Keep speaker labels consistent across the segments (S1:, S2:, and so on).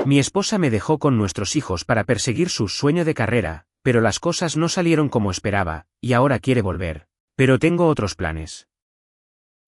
S1: Mi esposa me dejó con nuestros hijos para perseguir su sueño de carrera, pero las cosas no salieron como esperaba, y ahora quiere volver. Pero tengo otros planes.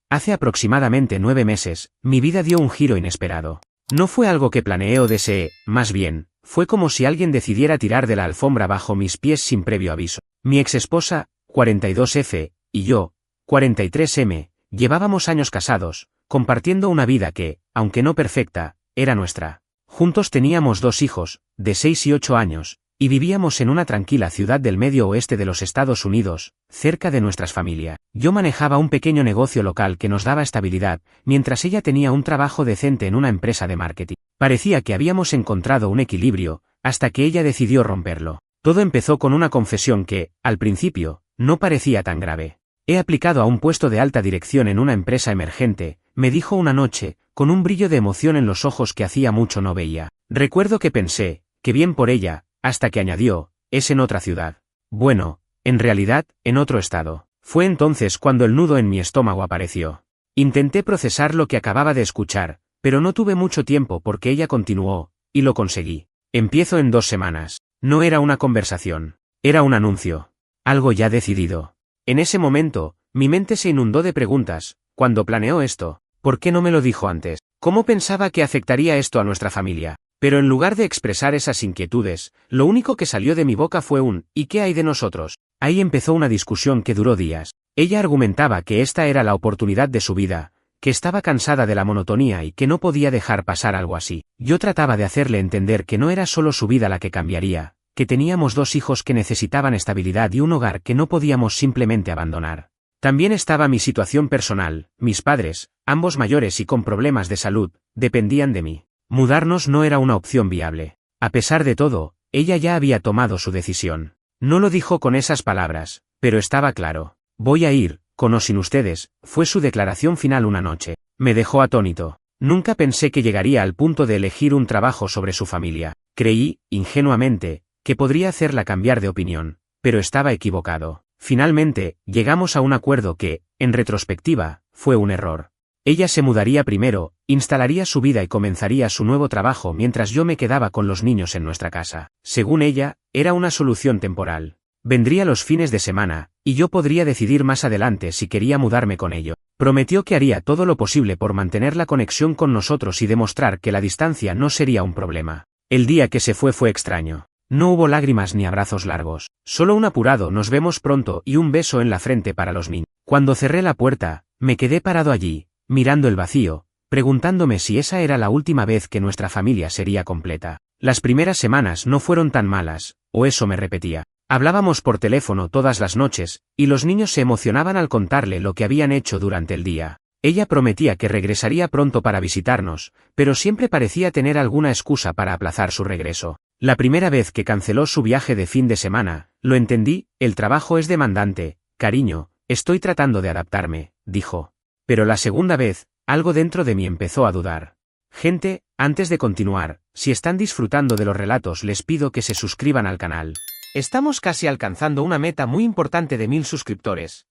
S1: Hace aproximadamente 9 meses, mi vida dio un giro inesperado. No fue algo que planeé o deseé, más bien, fue como si alguien decidiera tirar de la alfombra bajo mis pies sin previo aviso. Mi exesposa, 42F, y yo, 43M, llevábamos años casados, compartiendo una vida que, aunque no perfecta, era nuestra. Juntos teníamos 2 hijos, de 6 y 8 años, y vivíamos en una tranquila ciudad del medio oeste de los Estados Unidos, cerca de nuestras familias. Yo manejaba un pequeño negocio local que nos daba estabilidad, mientras ella tenía un trabajo decente en una empresa de marketing. Parecía que habíamos encontrado un equilibrio, hasta que ella decidió romperlo. Todo empezó con una confesión que, al principio, no parecía tan grave. He aplicado a un puesto de alta dirección en una empresa emergente, me dijo una noche, con un brillo de emoción en los ojos que hacía mucho no veía. Recuerdo que pensé, que bien por ella, hasta que añadió, es en otra ciudad. Bueno, en realidad, en otro estado. Fue entonces cuando el nudo en mi estómago apareció. Intenté procesar lo que acababa de escuchar, pero no tuve mucho tiempo porque ella continuó, y lo conseguí. Empiezo en 2 semanas. No era una conversación. Era un anuncio. Algo ya decidido. En ese momento, mi mente se inundó de preguntas. Cuando planeó esto, ¿por qué no me lo dijo antes? ¿Cómo pensaba que afectaría esto a nuestra familia? Pero en lugar de expresar esas inquietudes, lo único que salió de mi boca fue un ¿y qué hay de nosotros? Ahí empezó una discusión que duró días. Ella argumentaba que esta era la oportunidad de su vida, que estaba cansada de la monotonía y que no podía dejar pasar algo así. Yo trataba de hacerle entender que no era solo su vida la que cambiaría, que teníamos 2 hijos que necesitaban estabilidad y un hogar que no podíamos simplemente abandonar. También estaba mi situación personal, mis padres, ambos mayores y con problemas de salud, dependían de mí. Mudarnos no era una opción viable. A pesar de todo, ella ya había tomado su decisión. No lo dijo con esas palabras, pero estaba claro. Voy a ir, con o sin ustedes, fue su declaración final una noche. Me dejó atónito. Nunca pensé que llegaría al punto de elegir un trabajo sobre su familia. Creí, ingenuamente, que podría hacerla cambiar de opinión, pero estaba equivocado. Finalmente, llegamos a un acuerdo que, en retrospectiva, fue un error. Ella se mudaría primero, instalaría su vida y comenzaría su nuevo trabajo mientras yo me quedaba con los niños en nuestra casa. Según ella, era una solución temporal. Vendría los fines de semana, y yo podría decidir más adelante si quería mudarme con ello. Prometió que haría todo lo posible por mantener la conexión con nosotros y demostrar que la distancia no sería un problema. El día que se fue extraño. No hubo lágrimas ni abrazos largos, solo un apurado nos vemos pronto y un beso en la frente para los niños. Cuando cerré la puerta, me quedé parado allí, mirando el vacío, preguntándome si esa era la última vez que nuestra familia sería completa. Las primeras semanas no fueron tan malas, o eso me repetía. Hablábamos por teléfono todas las noches, y los niños se emocionaban al contarle lo que habían hecho durante el día. Ella prometía que regresaría pronto para visitarnos, pero siempre parecía tener alguna excusa para aplazar su regreso. La primera vez que canceló su viaje de fin de semana, lo entendí, el trabajo es demandante, cariño, estoy tratando de adaptarme, dijo. Pero la segunda vez, algo dentro de mí empezó a dudar. Gente, antes de continuar, si están disfrutando de los relatos les pido que se suscriban al canal. Estamos casi alcanzando una meta muy importante de 1000 suscriptores.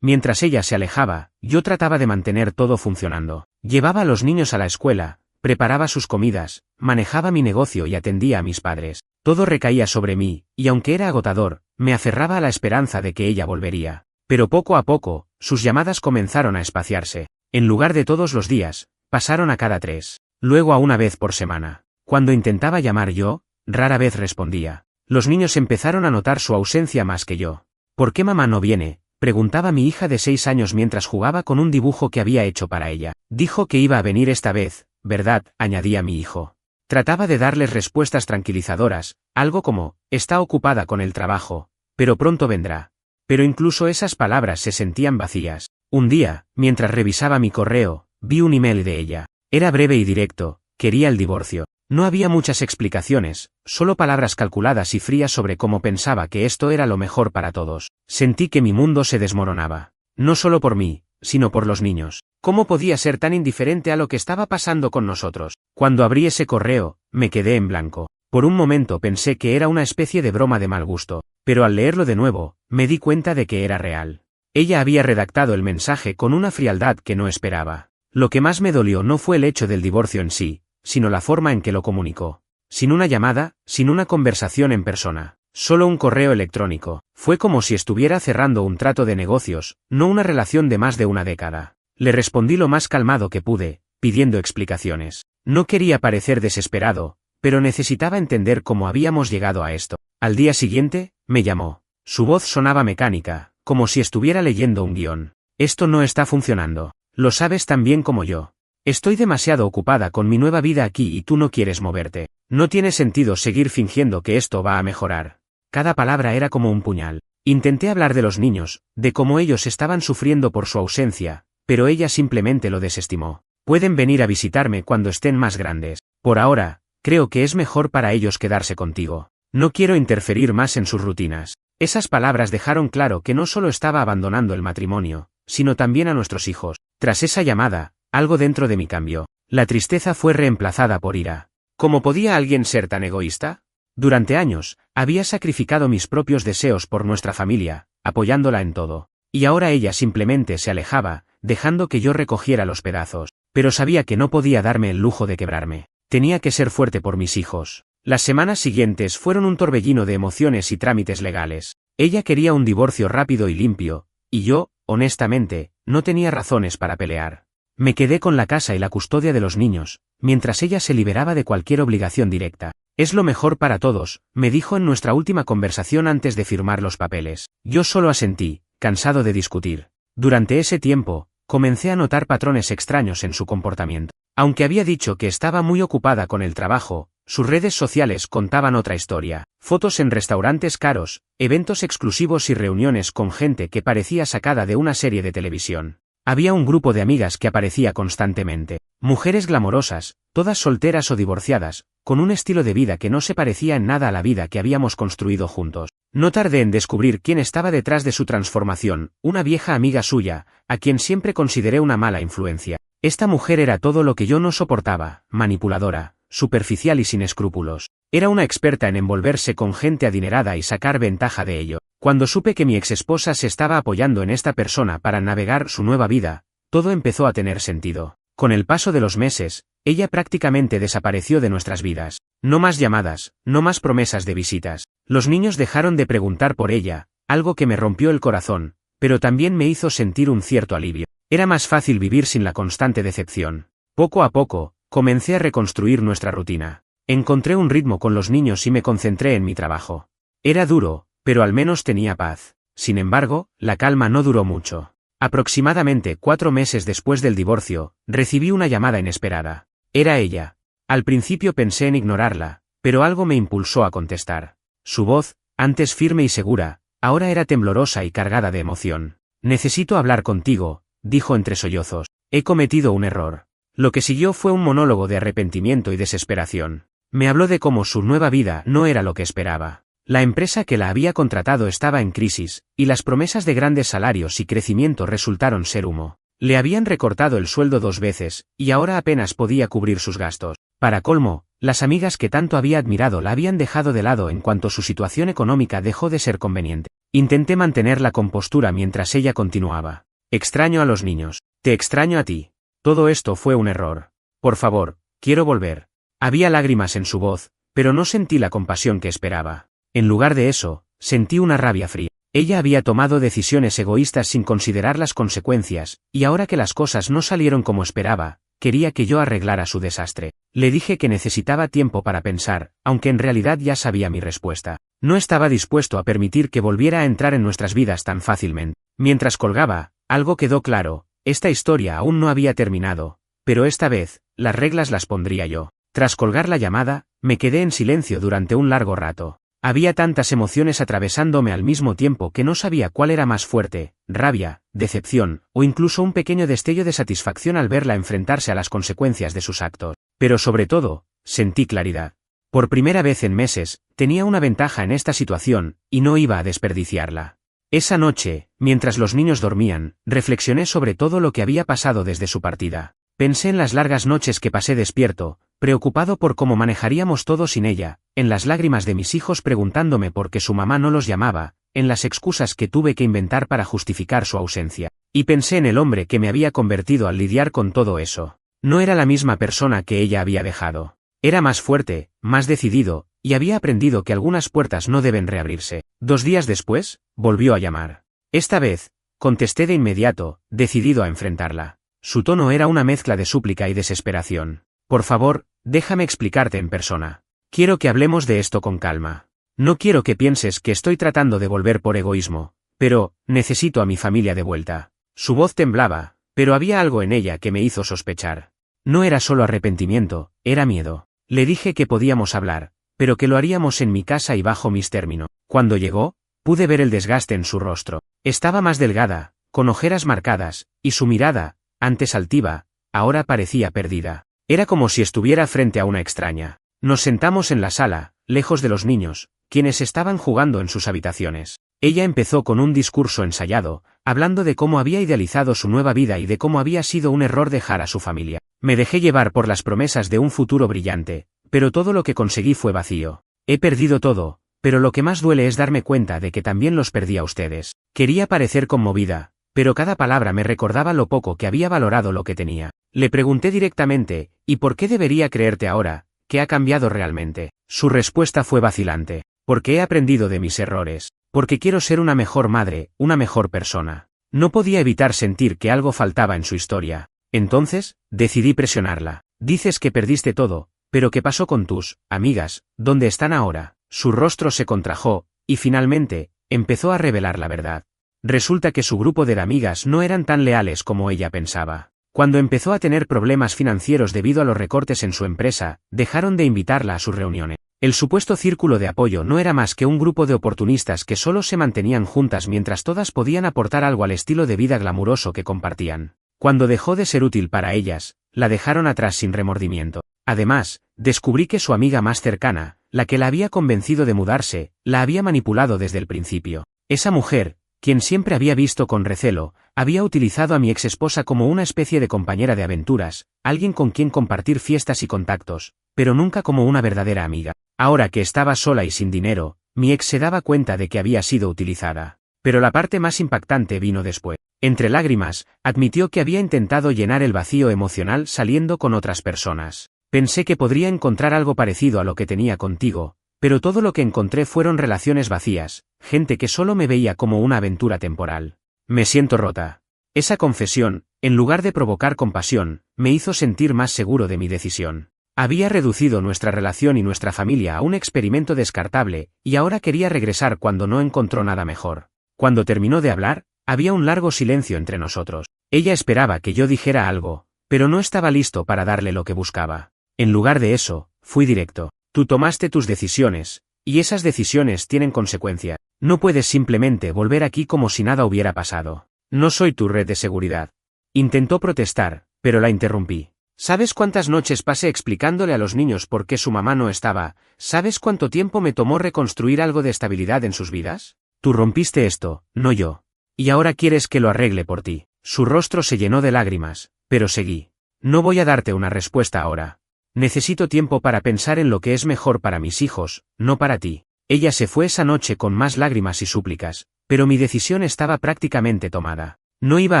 S1: Mientras ella se alejaba, yo trataba de mantener todo funcionando. Llevaba a los niños a la escuela, preparaba sus comidas, manejaba mi negocio y atendía a mis padres. Todo recaía sobre mí, y aunque era agotador, me aferraba a la esperanza de que ella volvería. Pero poco a poco, sus llamadas comenzaron a espaciarse. En lugar de todos los días, pasaron a cada 3, luego a una vez por semana. Cuando intentaba llamar yo, rara vez respondía. Los niños empezaron a notar su ausencia más que yo. ¿Por qué mamá no viene?, preguntaba mi hija de 6 años mientras jugaba con un dibujo que había hecho para ella. Dijo que iba a venir esta vez, ¿verdad?, añadía mi hijo. Trataba de darles respuestas tranquilizadoras, algo como, está ocupada con el trabajo, pero pronto vendrá. Pero incluso esas palabras se sentían vacías. Un día, mientras revisaba mi correo, vi un email de ella. Era breve y directo, quería el divorcio. No había muchas explicaciones, solo palabras calculadas y frías sobre cómo pensaba que esto era lo mejor para todos. Sentí que mi mundo se desmoronaba. No solo por mí, sino por los niños. ¿Cómo podía ser tan indiferente a lo que estaba pasando con nosotros? Cuando abrí ese correo, me quedé en blanco. Por un momento pensé que era una especie de broma de mal gusto, pero al leerlo de nuevo, me di cuenta de que era real. Ella había redactado el mensaje con una frialdad que no esperaba. Lo que más me dolió no fue el hecho del divorcio en sí, sino la forma en que lo comunicó. Sin una llamada, sin una conversación en persona, solo un correo electrónico. Fue como si estuviera cerrando un trato de negocios, no una relación de más de una década. Le respondí lo más calmado que pude, pidiendo explicaciones. No quería parecer desesperado, pero necesitaba entender cómo habíamos llegado a esto. Al día siguiente, me llamó. Su voz sonaba mecánica, como si estuviera leyendo un guión. Esto no está funcionando. Lo sabes tan bien como yo. Estoy demasiado ocupada con mi nueva vida aquí y tú no quieres moverte. No tiene sentido seguir fingiendo que esto va a mejorar. Cada palabra era como un puñal. Intenté hablar de los niños, de cómo ellos estaban sufriendo por su ausencia, pero ella simplemente lo desestimó. Pueden venir a visitarme cuando estén más grandes. Por ahora, creo que es mejor para ellos quedarse contigo. No quiero interferir más en sus rutinas. Esas palabras dejaron claro que no solo estaba abandonando el matrimonio, sino también a nuestros hijos. Tras esa llamada, algo dentro de mí cambió. La tristeza fue reemplazada por ira. ¿Cómo podía alguien ser tan egoísta? Durante años, había sacrificado mis propios deseos por nuestra familia, apoyándola en todo. Y ahora ella simplemente se alejaba, dejando que yo recogiera los pedazos. Pero sabía que no podía darme el lujo de quebrarme. Tenía que ser fuerte por mis hijos. Las semanas siguientes fueron un torbellino de emociones y trámites legales. Ella quería un divorcio rápido y limpio, y yo, honestamente, no tenía razones para pelear. Me quedé con la casa y la custodia de los niños, mientras ella se liberaba de cualquier obligación directa. Es lo mejor para todos, me dijo en nuestra última conversación antes de firmar los papeles. Yo solo asentí, cansado de discutir. Durante ese tiempo, comencé a notar patrones extraños en su comportamiento. Aunque había dicho que estaba muy ocupada con el trabajo, sus redes sociales contaban otra historia. Fotos en restaurantes caros, eventos exclusivos y reuniones con gente que parecía sacada de una serie de televisión. Había un grupo de amigas que aparecía constantemente. Mujeres glamorosas, todas solteras o divorciadas, con un estilo de vida que no se parecía en nada a la vida que habíamos construido juntos. No tardé en descubrir quién estaba detrás de su transformación, una vieja amiga suya, a quien siempre consideré una mala influencia. Esta mujer era todo lo que yo no soportaba, manipuladora, superficial y sin escrúpulos. Era una experta en envolverse con gente adinerada y sacar ventaja de ello. Cuando supe que mi exesposa se estaba apoyando en esta persona para navegar su nueva vida, todo empezó a tener sentido. Con el paso de los meses, ella prácticamente desapareció de nuestras vidas. No más llamadas, no más promesas de visitas. Los niños dejaron de preguntar por ella, algo que me rompió el corazón, pero también me hizo sentir un cierto alivio. Era más fácil vivir sin la constante decepción. Poco a poco, comencé a reconstruir nuestra rutina. Encontré un ritmo con los niños y me concentré en mi trabajo. Era duro, pero al menos tenía paz. Sin embargo, la calma no duró mucho. Aproximadamente 4 meses después del divorcio, recibí una llamada inesperada. Era ella. Al principio pensé en ignorarla, pero algo me impulsó a contestar. Su voz, antes firme y segura, ahora era temblorosa y cargada de emoción. Necesito hablar contigo, dijo entre sollozos. He cometido un error. Lo que siguió fue un monólogo de arrepentimiento y desesperación. Me habló de cómo su nueva vida no era lo que esperaba. La empresa que la había contratado estaba en crisis, y las promesas de grandes salarios y crecimiento resultaron ser humo. Le habían recortado el sueldo 2 veces, y ahora apenas podía cubrir sus gastos. Para colmo, las amigas que tanto había admirado la habían dejado de lado en cuanto su situación económica dejó de ser conveniente. Intenté mantener la compostura mientras ella continuaba. Extraño a los niños. Te extraño a ti. Todo esto fue un error. Por favor, quiero volver. Había lágrimas en su voz, pero no sentí la compasión que esperaba. En lugar de eso, sentí una rabia fría. Ella había tomado decisiones egoístas sin considerar las consecuencias, y ahora que las cosas no salieron como esperaba, quería que yo arreglara su desastre. Le dije que necesitaba tiempo para pensar, aunque en realidad ya sabía mi respuesta. No estaba dispuesto a permitir que volviera a entrar en nuestras vidas tan fácilmente. Mientras colgaba, algo quedó claro, esta historia aún no había terminado, pero esta vez, las reglas las pondría yo. Tras colgar la llamada, me quedé en silencio durante un largo rato. Había tantas emociones atravesándome al mismo tiempo que no sabía cuál era más fuerte, rabia, decepción, o incluso un pequeño destello de satisfacción al verla enfrentarse a las consecuencias de sus actos. Pero sobre todo, sentí claridad. Por primera vez en meses, tenía una ventaja en esta situación, y no iba a desperdiciarla. Esa noche, mientras los niños dormían, reflexioné sobre todo lo que había pasado desde su partida. Pensé en las largas noches que pasé despierto, preocupado por cómo manejaríamos todo sin ella, en las lágrimas de mis hijos preguntándome por qué su mamá no los llamaba, en las excusas que tuve que inventar para justificar su ausencia. Y pensé en el hombre que me había convertido al lidiar con todo eso. No era la misma persona que ella había dejado. Era más fuerte, más decidido, y había aprendido que algunas puertas no deben reabrirse. 2 días después, volvió a llamar. Esta vez, contesté de inmediato, decidido a enfrentarla. Su tono era una mezcla de súplica y desesperación. Por favor, déjame explicarte en persona. Quiero que hablemos de esto con calma. No quiero que pienses que estoy tratando de volver por egoísmo, pero, necesito a mi familia de vuelta. Su voz temblaba, pero había algo en ella que me hizo sospechar. No era solo arrepentimiento, era miedo. Le dije que podíamos hablar, pero que lo haríamos en mi casa y bajo mis términos. Cuando llegó, pude ver el desgaste en su rostro. Estaba más delgada, con ojeras marcadas, y su mirada, antes altiva, ahora parecía perdida. Era como si estuviera frente a una extraña. Nos sentamos en la sala, lejos de los niños, quienes estaban jugando en sus habitaciones. Ella empezó con un discurso ensayado, hablando de cómo había idealizado su nueva vida y de cómo había sido un error dejar a su familia. Me dejé llevar por las promesas de un futuro brillante, pero todo lo que conseguí fue vacío. He perdido todo, pero lo que más duele es darme cuenta de que también los perdí a ustedes. Quería parecer conmovida, pero cada palabra me recordaba lo poco que había valorado lo que tenía. Le pregunté directamente, ¿y por qué debería creerte ahora? ¿Qué ha cambiado realmente? Su respuesta fue vacilante. Porque he aprendido de mis errores. Porque quiero ser una mejor madre, una mejor persona. No podía evitar sentir que algo faltaba en su historia. Entonces, decidí presionarla. Dices que perdiste todo, pero ¿qué pasó con tus amigas? ¿Dónde están ahora? Su rostro se contrajo, y finalmente, empezó a revelar la verdad. Resulta que su grupo de amigas no eran tan leales como ella pensaba. Cuando empezó a tener problemas financieros debido a los recortes en su empresa, dejaron de invitarla a sus reuniones. El supuesto círculo de apoyo no era más que un grupo de oportunistas que solo se mantenían juntas mientras todas podían aportar algo al estilo de vida glamuroso que compartían. Cuando dejó de ser útil para ellas, la dejaron atrás sin remordimiento. Además, descubrí que su amiga más cercana, la que la había convencido de mudarse, la había manipulado desde el principio. Esa mujer, quien siempre había visto con recelo, había utilizado a mi exesposa como una especie de compañera de aventuras, alguien con quien compartir fiestas y contactos, pero nunca como una verdadera amiga. Ahora que estaba sola y sin dinero, mi ex se daba cuenta de que había sido utilizada. Pero la parte más impactante vino después. Entre lágrimas, admitió que había intentado llenar el vacío emocional saliendo con otras personas. Pensé que podría encontrar algo parecido a lo que tenía contigo, pero todo lo que encontré fueron relaciones vacías, gente que solo me veía como una aventura temporal. Me siento rota. Esa confesión, en lugar de provocar compasión, me hizo sentir más seguro de mi decisión. Había reducido nuestra relación y nuestra familia a un experimento descartable, y ahora quería regresar cuando no encontró nada mejor. Cuando terminó de hablar, había un largo silencio entre nosotros. Ella esperaba que yo dijera algo, pero no estaba listo para darle lo que buscaba. En lugar de eso, fui directo. Tú tomaste tus decisiones, y esas decisiones tienen consecuencias. No puedes simplemente volver aquí como si nada hubiera pasado. No soy tu red de seguridad. Intentó protestar, pero la interrumpí. ¿Sabes cuántas noches pasé explicándole a los niños por qué su mamá no estaba? ¿Sabes cuánto tiempo me tomó reconstruir algo de estabilidad en sus vidas? Tú rompiste esto, no yo. Y ahora quieres que lo arregle por ti. Su rostro se llenó de lágrimas, pero seguí. No voy a darte una respuesta ahora. Necesito tiempo para pensar en lo que es mejor para mis hijos, no para ti. Ella se fue esa noche con más lágrimas y súplicas, pero mi decisión estaba prácticamente tomada. No iba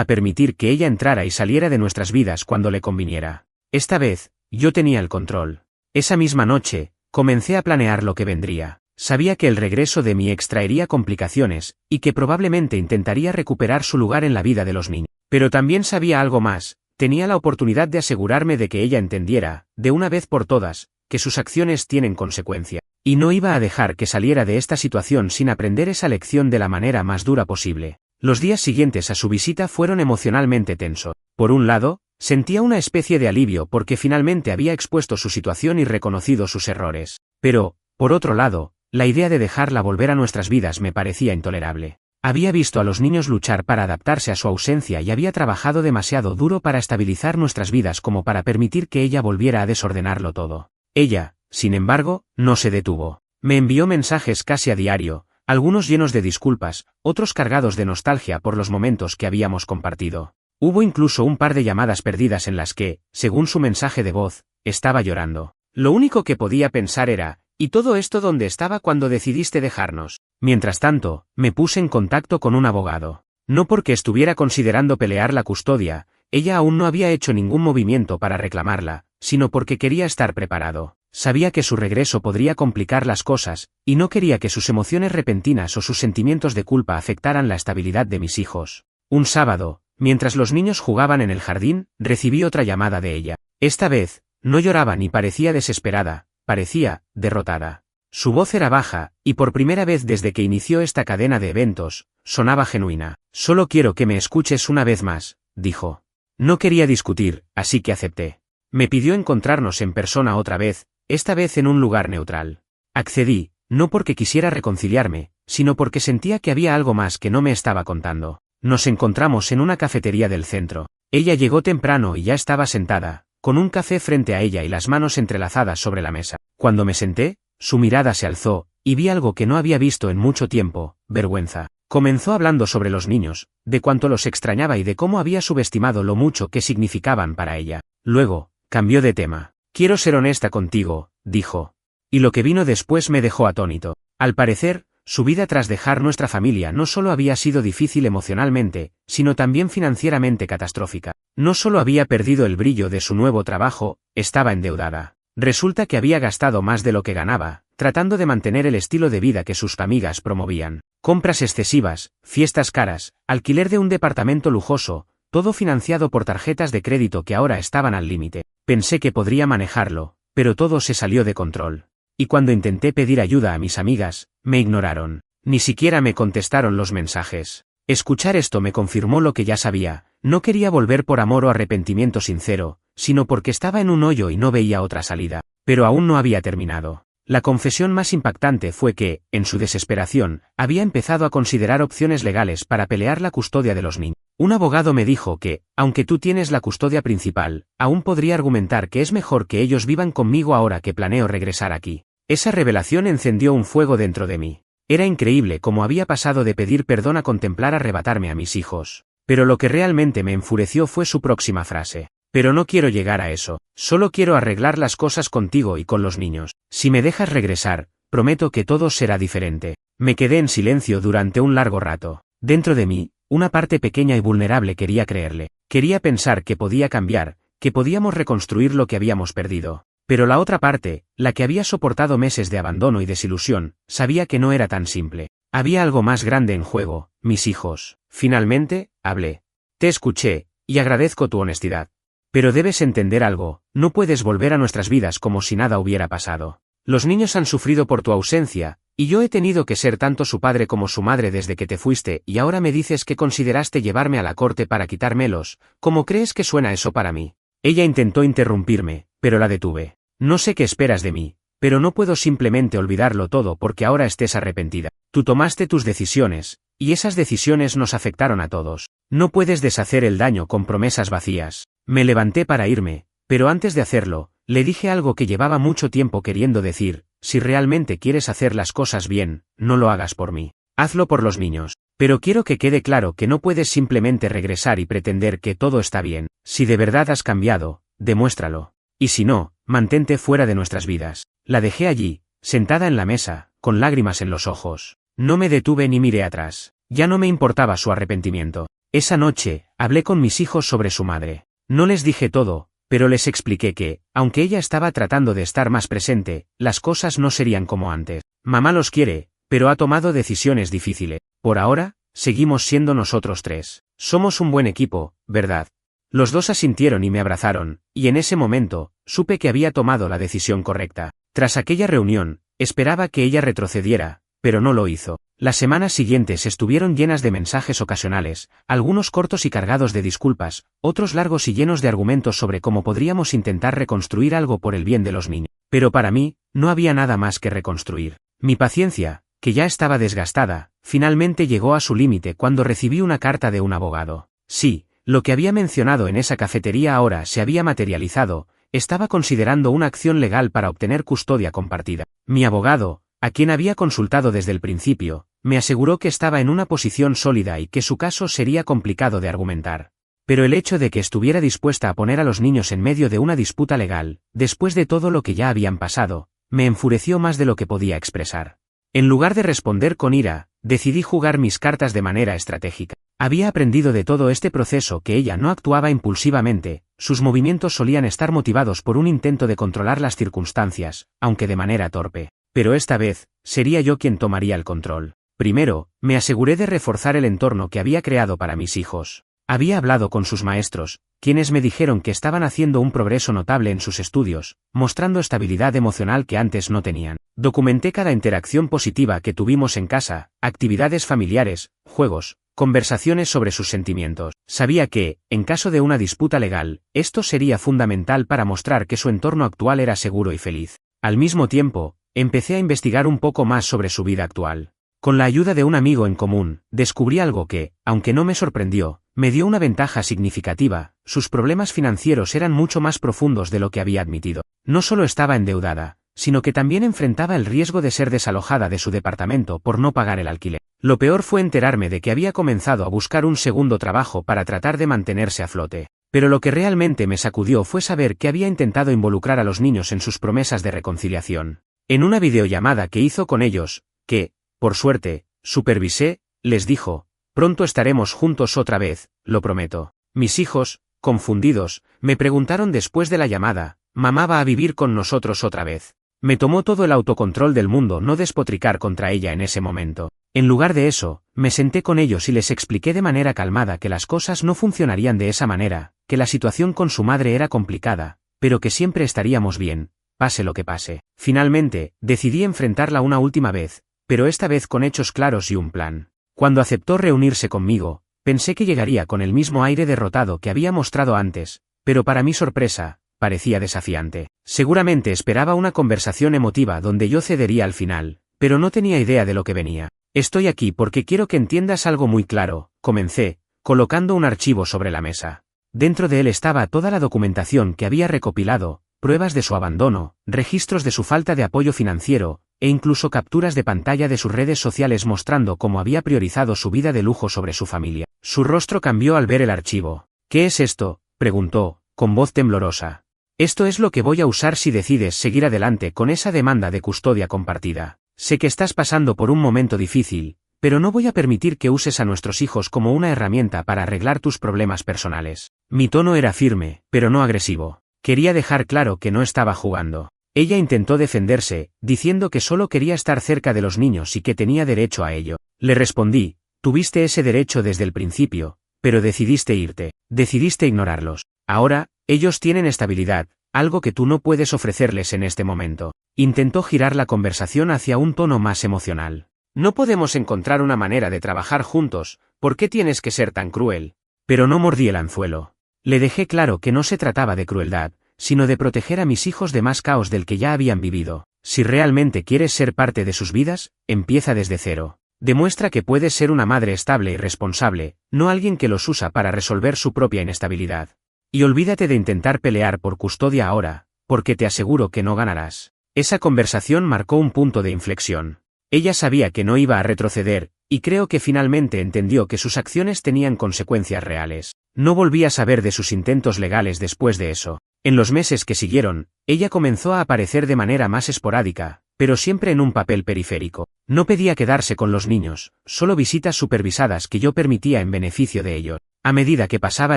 S1: a permitir que ella entrara y saliera de nuestras vidas cuando le conviniera. Esta vez, yo tenía el control. Esa misma noche, comencé a planear lo que vendría. Sabía que el regreso de mi ex traería complicaciones, y que probablemente intentaría recuperar su lugar en la vida de los niños. Pero también sabía algo más. Tenía la oportunidad de asegurarme de que ella entendiera, de una vez por todas, que sus acciones tienen consecuencia. Y no iba a dejar que saliera de esta situación sin aprender esa lección de la manera más dura posible. Los días siguientes a su visita fueron emocionalmente tensos. Por un lado, sentía una especie de alivio porque finalmente había expuesto su situación y reconocido sus errores. Pero, por otro lado, la idea de dejarla volver a nuestras vidas me parecía intolerable. Había visto a los niños luchar para adaptarse a su ausencia y había trabajado demasiado duro para estabilizar nuestras vidas como para permitir que ella volviera a desordenarlo todo. Ella, sin embargo, no se detuvo. Me envió mensajes casi a diario, algunos llenos de disculpas, otros cargados de nostalgia por los momentos que habíamos compartido. Hubo incluso un par de llamadas perdidas en las que, según su mensaje de voz, estaba llorando. Lo único que podía pensar era, ¿y todo esto dónde estaba cuando decidiste dejarnos? Mientras tanto, me puse en contacto con un abogado. No porque estuviera considerando pelear la custodia, Ella aún no había hecho ningún movimiento para reclamarla, sino porque quería estar preparado. Sabía que su regreso podría complicar las cosas, y no quería que sus emociones repentinas o sus sentimientos de culpa afectaran la estabilidad de mis hijos. Un sábado, mientras los niños jugaban en el jardín, recibí otra llamada de ella. Esta vez, no lloraba ni parecía desesperada, parecía derrotada. Su voz era baja, y por primera vez desde que inició esta cadena de eventos, sonaba genuina. «Solo quiero que me escuches una vez más», dijo. No quería discutir, así que acepté. Me pidió encontrarnos en persona otra vez, esta vez en un lugar neutral. Accedí, no porque quisiera reconciliarme, sino porque sentía que había algo más que no me estaba contando. Nos encontramos en una cafetería del centro. Ella llegó temprano y ya estaba sentada, con un café frente a ella y las manos entrelazadas sobre la mesa. Cuando me senté, su mirada se alzó, y vi algo que no había visto en mucho tiempo: vergüenza. Comenzó hablando sobre los niños, de cuánto los extrañaba y de cómo había subestimado lo mucho que significaban para ella. Luego, cambió de tema. «Quiero ser honesta contigo», dijo. Y lo que vino después me dejó atónito. Al parecer, su vida tras dejar nuestra familia no solo había sido difícil emocionalmente, sino también financieramente catastrófica. No solo había perdido el brillo de su nuevo trabajo, estaba endeudada. Resulta que había gastado más de lo que ganaba, tratando de mantener el estilo de vida que sus amigas promovían. Compras excesivas, fiestas caras, alquiler de un departamento lujoso, todo financiado por tarjetas de crédito que ahora estaban al límite. Pensé que podría manejarlo, pero todo se salió de control. Y cuando intenté pedir ayuda a mis amigas, me ignoraron. Ni siquiera me contestaron los mensajes. Escuchar esto me confirmó lo que ya sabía. No quería volver por amor o arrepentimiento sincero, sino porque estaba en un hoyo y no veía otra salida. Pero aún no había terminado. La confesión más impactante fue que, en su desesperación, había empezado a considerar opciones legales para pelear la custodia de los niños. Un abogado me dijo que, aunque tú tienes la custodia principal, aún podría argumentar que es mejor que ellos vivan conmigo ahora que planeo regresar aquí. Esa revelación encendió un fuego dentro de mí. Era increíble cómo había pasado de pedir perdón a contemplar arrebatarme a mis hijos. Pero lo que realmente me enfureció fue su próxima frase. «Pero no quiero llegar a eso. Solo quiero arreglar las cosas contigo y con los niños. Si me dejas regresar, prometo que todo será diferente». Me quedé en silencio durante un largo rato. Dentro de mí, una parte pequeña y vulnerable quería creerle. Quería pensar que podía cambiar, que podíamos reconstruir lo que habíamos perdido. Pero la otra parte, la que había soportado meses de abandono y desilusión, sabía que no era tan simple. Había algo más grande en juego: mis hijos. Finalmente, hablé. «Te escuché, y agradezco tu honestidad. Pero debes entender algo, no puedes volver a nuestras vidas como si nada hubiera pasado. Los niños han sufrido por tu ausencia, y yo he tenido que ser tanto su padre como su madre desde que te fuiste, y ahora me dices que consideraste llevarme a la corte para quitármelos. ¿Cómo crees que suena eso para mí?» Ella intentó interrumpirme, pero la detuve. «No sé qué esperas de mí, pero no puedo simplemente olvidarlo todo porque ahora estés arrepentida. Tú tomaste tus decisiones, y esas decisiones nos afectaron a todos. No puedes deshacer el daño con promesas vacías». Me levanté para irme, pero antes de hacerlo, le dije algo que llevaba mucho tiempo queriendo decir: «Si realmente quieres hacer las cosas bien, no lo hagas por mí. Hazlo por los niños. Pero quiero que quede claro que no puedes simplemente regresar y pretender que todo está bien. Si de verdad has cambiado, demuéstralo. Y si no, mantente fuera de nuestras vidas». La dejé allí, sentada en la mesa, con lágrimas en los ojos. No me detuve ni miré atrás. Ya no me importaba su arrepentimiento. Esa noche, hablé con mis hijos sobre su madre. No les dije todo, pero les expliqué que, aunque ella estaba tratando de estar más presente, las cosas no serían como antes. Mamá los quiere, pero ha tomado decisiones difíciles. Por ahora, seguimos siendo nosotros tres. Somos un buen equipo, ¿verdad? Los dos asintieron y me abrazaron, y en ese momento, supe que había tomado la decisión correcta. Tras aquella reunión, esperaba que ella retrocediera, pero no lo hizo. Las semanas siguientes estuvieron llenas de mensajes ocasionales, algunos cortos y cargados de disculpas, otros largos y llenos de argumentos sobre cómo podríamos intentar reconstruir algo por el bien de los niños. Pero para mí, no había nada más que reconstruir. Mi paciencia, que ya estaba desgastada, finalmente llegó a su límite cuando recibí una carta de un abogado. Sí, lo que había mencionado en esa cafetería ahora se había materializado. Estaba considerando una acción legal para obtener custodia compartida. Mi abogado, a quien había consultado desde el principio, me aseguró que estaba en una posición sólida y que su caso sería complicado de argumentar. Pero el hecho de que estuviera dispuesta a poner a los niños en medio de una disputa legal, después de todo lo que ya habían pasado, me enfureció más de lo que podía expresar. En lugar de responder con ira, decidí jugar mis cartas de manera estratégica. Había aprendido de todo este proceso que ella no actuaba impulsivamente, sus movimientos solían estar motivados por un intento de controlar las circunstancias, aunque de manera torpe. Pero esta vez, sería yo quien tomaría el control. Primero, me aseguré de reforzar el entorno que había creado para mis hijos. Había hablado con sus maestros, quienes me dijeron que estaban haciendo un progreso notable en sus estudios, mostrando estabilidad emocional que antes no tenían. Documenté cada interacción positiva que tuvimos en casa, actividades familiares, juegos, conversaciones sobre sus sentimientos. Sabía que, en caso de una disputa legal, esto sería fundamental para mostrar que su entorno actual era seguro y feliz. Al mismo tiempo, empecé a investigar un poco más sobre su vida actual. Con la ayuda de un amigo en común, descubrí algo que, aunque no me sorprendió, me dio una ventaja significativa: sus problemas financieros eran mucho más profundos de lo que había admitido. No solo estaba endeudada, sino que también enfrentaba el riesgo de ser desalojada de su departamento por no pagar el alquiler. Lo peor fue enterarme de que había comenzado a buscar un segundo trabajo para tratar de mantenerse a flote. Pero lo que realmente me sacudió fue saber que había intentado involucrar a los niños en sus promesas de reconciliación. En una videollamada que hizo con ellos, que, por suerte, supervisé, les dijo: «Pronto estaremos juntos otra vez, lo prometo». Mis hijos, confundidos, me preguntaron después de la llamada: «¿Mamá va a vivir con nosotros otra vez?». Me tomó todo el autocontrol del mundo no despotricar contra ella en ese momento. En lugar de eso, me senté con ellos y les expliqué de manera calmada que las cosas no funcionarían de esa manera, que la situación con su madre era complicada, pero que siempre estaríamos bien, pase lo que pase. Finalmente, decidí enfrentarla una última vez, pero esta vez con hechos claros y un plan. Cuando aceptó reunirse conmigo, pensé que llegaría con el mismo aire derrotado que había mostrado antes, pero para mi sorpresa, parecía desafiante. Seguramente esperaba una conversación emotiva donde yo cedería al final, pero no tenía idea de lo que venía. «Estoy aquí porque quiero que entiendas algo muy claro», comencé, colocando un archivo sobre la mesa. Dentro de él estaba toda la documentación que había recopilado, pruebas de su abandono, registros de su falta de apoyo financiero, e incluso capturas de pantalla de sus redes sociales mostrando cómo había priorizado su vida de lujo sobre su familia. Su rostro cambió al ver el archivo. «¿Qué es esto?», preguntó, con voz temblorosa. «Esto es lo que voy a usar si decides seguir adelante con esa demanda de custodia compartida. Sé que estás pasando por un momento difícil, pero no voy a permitir que uses a nuestros hijos como una herramienta para arreglar tus problemas personales». Mi tono era firme, pero no agresivo. Quería dejar claro que no estaba jugando. Ella intentó defenderse, diciendo que solo quería estar cerca de los niños y que tenía derecho a ello. Le respondí: «Tuviste ese derecho desde el principio, pero decidiste irte, decidiste ignorarlos. Ahora, ellos tienen estabilidad, algo que tú no puedes ofrecerles en este momento». Intentó girar la conversación hacia un tono más emocional. «No podemos encontrar una manera de trabajar juntos, ¿por qué tienes que ser tan cruel?». Pero no mordí el anzuelo. Le dejé claro que no se trataba de crueldad, sino de proteger a mis hijos de más caos del que ya habían vivido. Si realmente quieres ser parte de sus vidas, empieza desde cero. Demuestra que puedes ser una madre estable y responsable, no alguien que los usa para resolver su propia inestabilidad. Y olvídate de intentar pelear por custodia ahora, porque te aseguro que no ganarás. Esa conversación marcó un punto de inflexión. Ella sabía que no iba a retroceder, y creo que finalmente entendió que sus acciones tenían consecuencias reales. No volví a saber de sus intentos legales después de eso. En los meses que siguieron, ella comenzó a aparecer de manera más esporádica, pero siempre en un papel periférico. No pedía quedarse con los niños, solo visitas supervisadas que yo permitía en beneficio de ellos. A medida que pasaba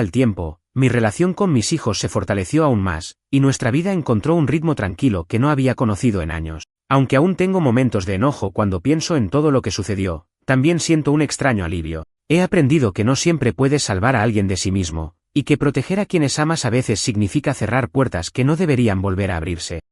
S1: el tiempo, mi relación con mis hijos se fortaleció aún más, y nuestra vida encontró un ritmo tranquilo que no había conocido en años. Aunque aún tengo momentos de enojo cuando pienso en todo lo que sucedió, también siento un extraño alivio. He aprendido que no siempre puedes salvar a alguien de sí mismo, y que proteger a quienes amas a veces significa cerrar puertas que no deberían volver a abrirse.